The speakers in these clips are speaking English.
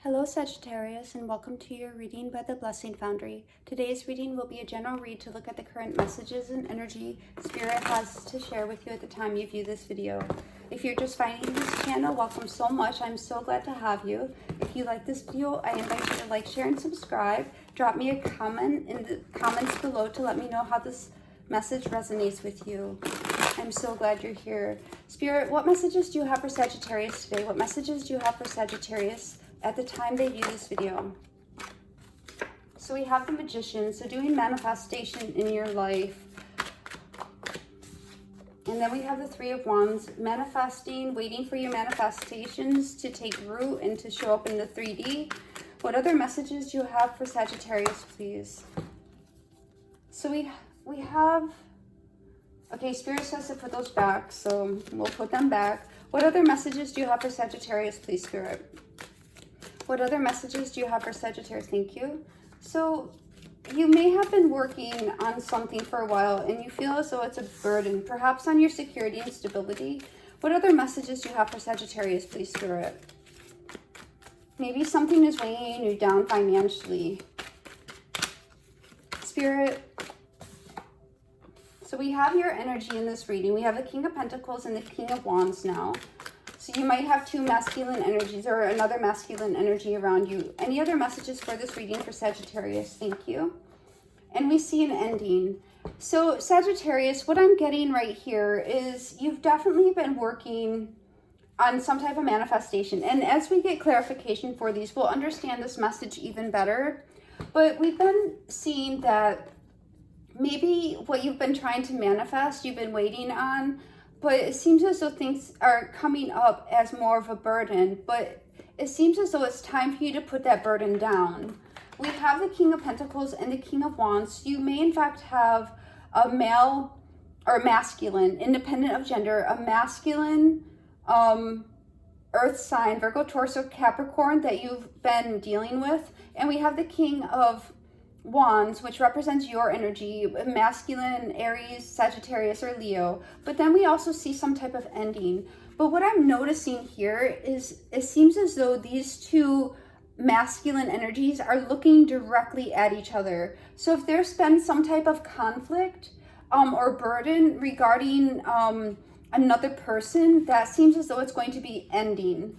Hello Sagittarius, and welcome to your reading by the Blessing Foundry. Today's reading will be a general read to look at the current messages and energy Spirit has to share with you at the time you view this video. If you're just finding this channel, welcome so much. I'm so glad to have you. If you like this video, I invite you to like, share, and subscribe. Drop me a comment in the comments below to let me know how this message resonates with you. I'm so glad you're here. Spirit, what messages do you have for Sagittarius today? What messages do you have for Sagittarius at the time they view this video? So we have the Magician, so doing manifestation in your life. And then we have the Three of Wands, manifesting, waiting for your manifestations to take root and to show up in the 3D. What other messages do you have for Sagittarius, please? So we have, okay, Spirit says to put those back, so we'll put them back. What other messages do you have for Sagittarius, please, Spirit? What other messages do you have for Sagittarius? Thank you. So you may have been working on something for a while and you feel as though it's a burden, perhaps on your security and stability. What other messages do you have for Sagittarius, please, Spirit? Maybe something is weighing you down financially. Spirit. So we have your energy in this reading. We have the King of Pentacles and the King of Wands now. So you might have two masculine energies or another masculine energy around you. Any other messages for this reading for Sagittarius? Thank you. And we see an ending. So Sagittarius, what I'm getting right here is you've definitely been working on some type of manifestation. And as we get clarification for these, we'll understand this message even better. But we've been seeing that maybe what you've been trying to manifest, you've been waiting on, but it seems as though things are coming up as more of a burden, but it seems as though it's time for you to put that burden down. We have the King of Pentacles and the King of Wands. You may in fact have a male or masculine, independent of gender, a masculine earth sign, Virgo, Taurus, or Capricorn that you've been dealing with. And we have the King of Wands, which represents your energy, masculine, Aries, Sagittarius, or Leo. But then we also see some type of ending. But what I'm noticing here is it seems as though these two masculine energies are looking directly at each other. So if there's been some type of conflict or burden regarding another person, that seems as though it's going to be ending.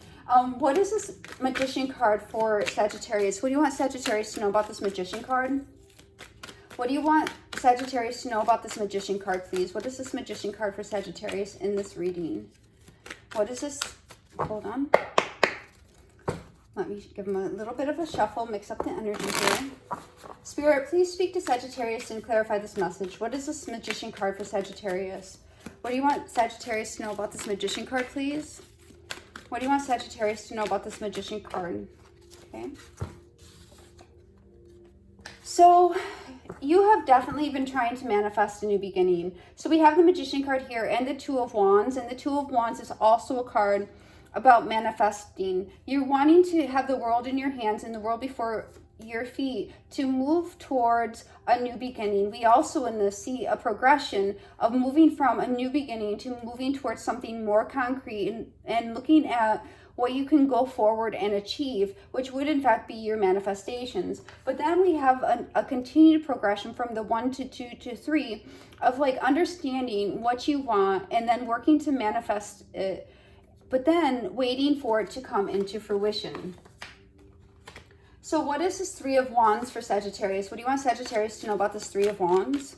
What is this Magician card for Sagittarius? What do you want Sagittarius to know about this Magician card? What do you want Sagittarius to know about this Magician card, please? What is this Magician card for Sagittarius in this reading? What is this? Hold on. Let me give them a little bit of a shuffle, mix up the energy here. Spirit, please speak to Sagittarius and clarify this message. What is this Magician card for Sagittarius? What do you want Sagittarius to know about this Magician card, please? What do you want Sagittarius to know about this Magician card? Okay. So you have definitely been trying to manifest a new beginning. So we have the Magician card here and the Two of Wands. And the Two of Wands is also a card about manifesting. You're wanting to have the world in your hands and the world before your feet to move towards a new beginning. We also in this see a progression of moving from a new beginning to moving towards something more concrete and looking at what you can go forward and achieve, which would in fact be your manifestations. But then we have a continued progression from the 1 to 2 to 3 of like understanding what you want and then working to manifest it, but then waiting for it to come into fruition. So what is this Three of Wands for Sagittarius? What do you want Sagittarius to know about this Three of Wands?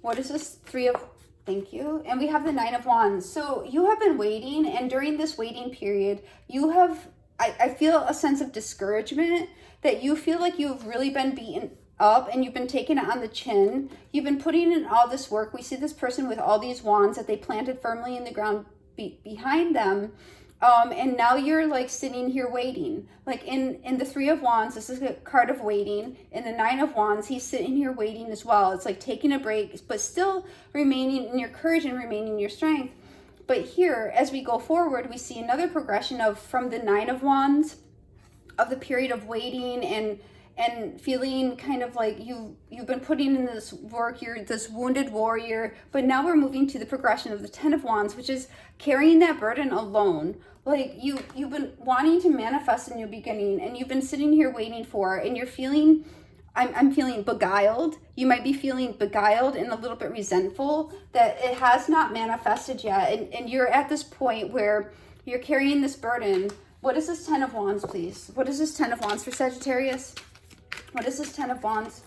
What is this Three of... Thank you. And we have the Nine of Wands. So you have been waiting, and during this waiting period, you have... I feel a sense of discouragement, that you feel like you've really been beaten up and you've been taking it on the chin. You've been putting in all this work. We see this person with all these wands that they planted firmly in the ground behind them. And now you're like sitting here waiting. Like in the Three of Wands, this is a card of waiting. In the Nine of Wands, he's sitting here waiting as well. It's like taking a break, but still remaining in your courage and remaining in your strength. But here, as we go forward, we see another progression of from the Nine of Wands, of the period of waiting and feeling kind of like you've been putting in this work, you're this wounded warrior, but now we're moving to the progression of the Ten of Wands, which is carrying that burden alone. Like you've been wanting to manifest a new beginning, and you've been sitting here waiting for it, and you're feeling, I'm feeling beguiled. You might be feeling beguiled and a little bit resentful that it has not manifested yet, and you're at this point where you're carrying this burden. What is this Ten of Wands, please? What is this Ten of Wands for Sagittarius? What is this Ten of Wands?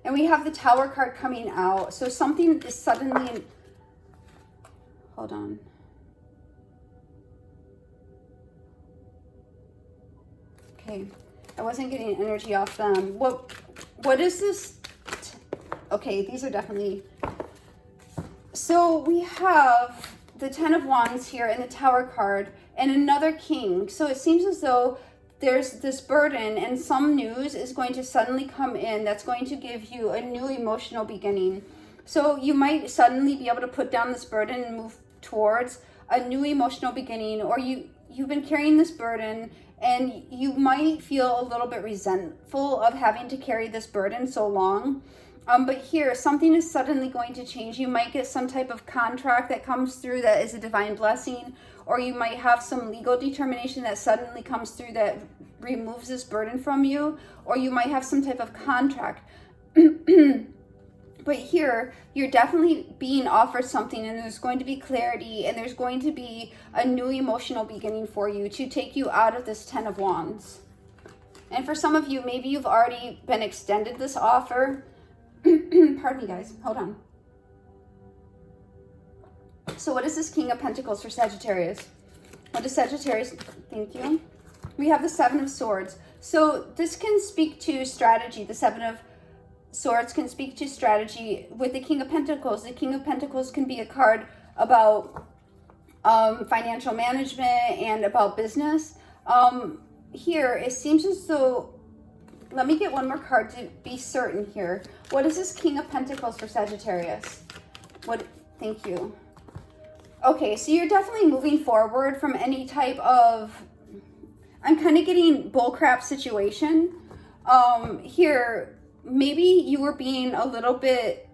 And we have the Tower card coming out. So something is suddenly... Hold on. Okay. I wasn't getting energy off them. What is this? Okay, these are definitely... So we have the Ten of Wands here and the Tower card and another King. So it seems as though there's this burden and some news is going to suddenly come in that's going to give you a new emotional beginning. So you might suddenly be able to put down this burden and move towards a new emotional beginning, or you've been carrying this burden and you might feel a little bit resentful of having to carry this burden so long. But here, something is suddenly going to change. You might get some type of contract that comes through that is a divine blessing, or you might have some legal determination that suddenly comes through that removes this burden from you, or you might have some type of contract. But here, you're definitely being offered something, and there's going to be clarity, and there's going to be a new emotional beginning for you to take you out of this Ten of Wands. And for some of you, maybe you've already been extended this offer. Pardon me, guys. Hold on. So what is this King of Pentacles for Sagittarius? What is Sagittarius? Thank you. We have the Seven of Swords. So this can speak to strategy. The Seven of Swords can speak to strategy. With the King of Pentacles, the King of Pentacles can be a card about financial management and about business. Here, it seems as though... Let me get one more card to be certain here. What is this King of Pentacles for Sagittarius? Thank you. Okay, so you're definitely moving forward from any type of... I'm kind of getting bullcrap situation. Here, maybe you were being a little bit...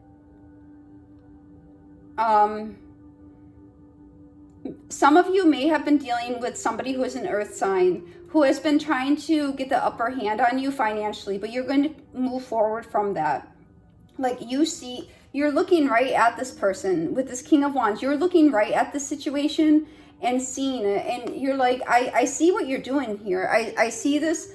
some of you may have been dealing with somebody who is an earth sign, who has been trying to get the upper hand on you financially, but you're going to move forward from that. Like you're looking right at this person with this King of Wands. You're looking right at the situation and seeing it. And you're like, I see what you're doing here. I see this.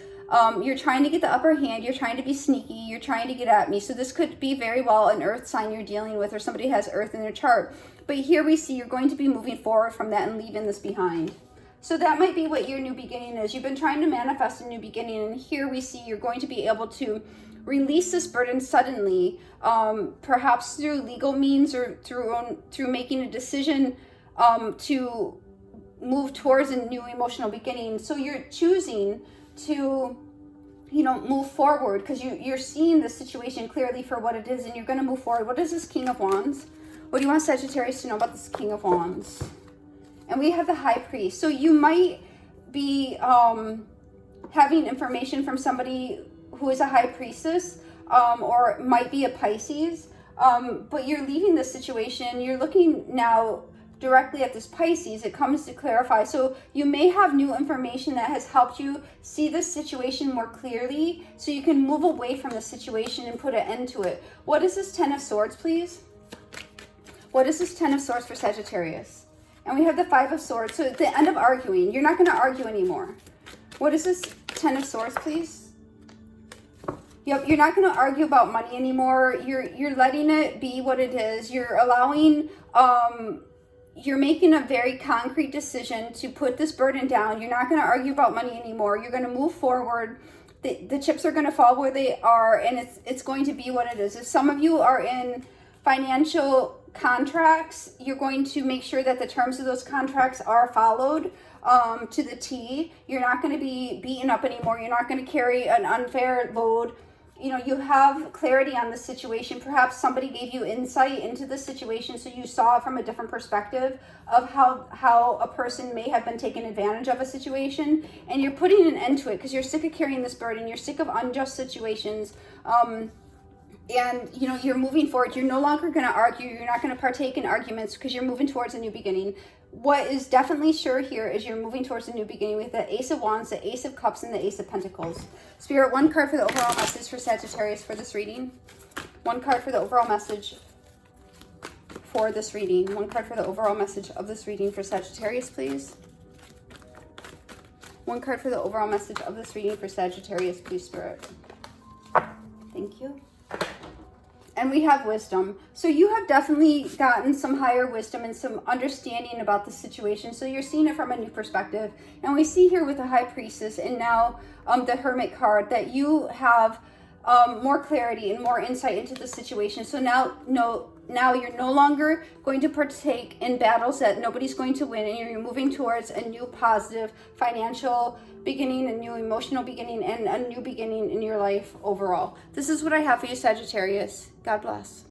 You're trying to get the upper hand. You're trying to be sneaky. You're trying to get at me. So this could be very well an earth sign you're dealing with, or somebody has earth in their chart. But here we see you're going to be moving forward from that and leaving this behind. So that might be what your new beginning is. You've been trying to manifest a new beginning, and here we see you're going to be able to release this burden suddenly, perhaps through legal means or through making a decision to move towards a new emotional beginning. So you're choosing to, move forward because you're seeing the situation clearly for what it is, and you're going to move forward. What is this King of Wands? What do you want Sagittarius to know about this King of Wands? And we have the High Priest. So you might be having information from somebody who is a High Priestess, or might be a Pisces, but you're leaving this situation. You're looking now directly at this Pisces. It comes to clarify. So you may have new information that has helped you see this situation more clearly, so you can move away from the situation and put an end to it. What is this Ten of Swords, please? What is this Ten of Swords for Sagittarius? And we have the Five of Swords. So at the end of arguing, you're not going to argue anymore. What is this Ten of Swords, please? Yep, you're not going to argue about money anymore. You're letting it be what it is. You're allowing, you're making a very concrete decision to put this burden down. You're not going to argue about money anymore. You're going to move forward. The chips are going to fall where they are, and it's going to be what it is. If some of you are in financial contracts, you're going to make sure that the terms of those contracts are followed to the T. You're not going to be beaten up anymore. You're not going to carry an unfair load you know, you have clarity on the situation. Perhaps somebody gave you insight into the situation, so you saw it from a different perspective of how a person may have been taken advantage of a situation, and you're putting an end to it because you're sick of carrying this burden. You're sick of unjust situations. And, you know, you're moving forward. You're no longer going to argue. You're not going to partake in arguments because you're moving towards a new beginning. What is definitely sure here is you're moving towards a new beginning with the Ace of Wands, the Ace of Cups, and the Ace of Pentacles. Spirit, one card for the overall message for Sagittarius for this reading. One card for the overall message for this reading. One card for the overall message of this reading for Sagittarius, please. One card for the overall message of this reading for Sagittarius, please, Spirit. Thank you. And we have wisdom. So you have definitely gotten some higher wisdom and some understanding about the situation. So you're seeing it from a new perspective. And we see here with the High Priestess and now the Hermit card that you have more clarity and more insight into the situation. So now you're no longer going to partake in battles that nobody's going to win, and you're moving towards a new positive financial beginning, a new emotional beginning, and a new beginning in your life overall. This is what I have for you, Sagittarius. God bless.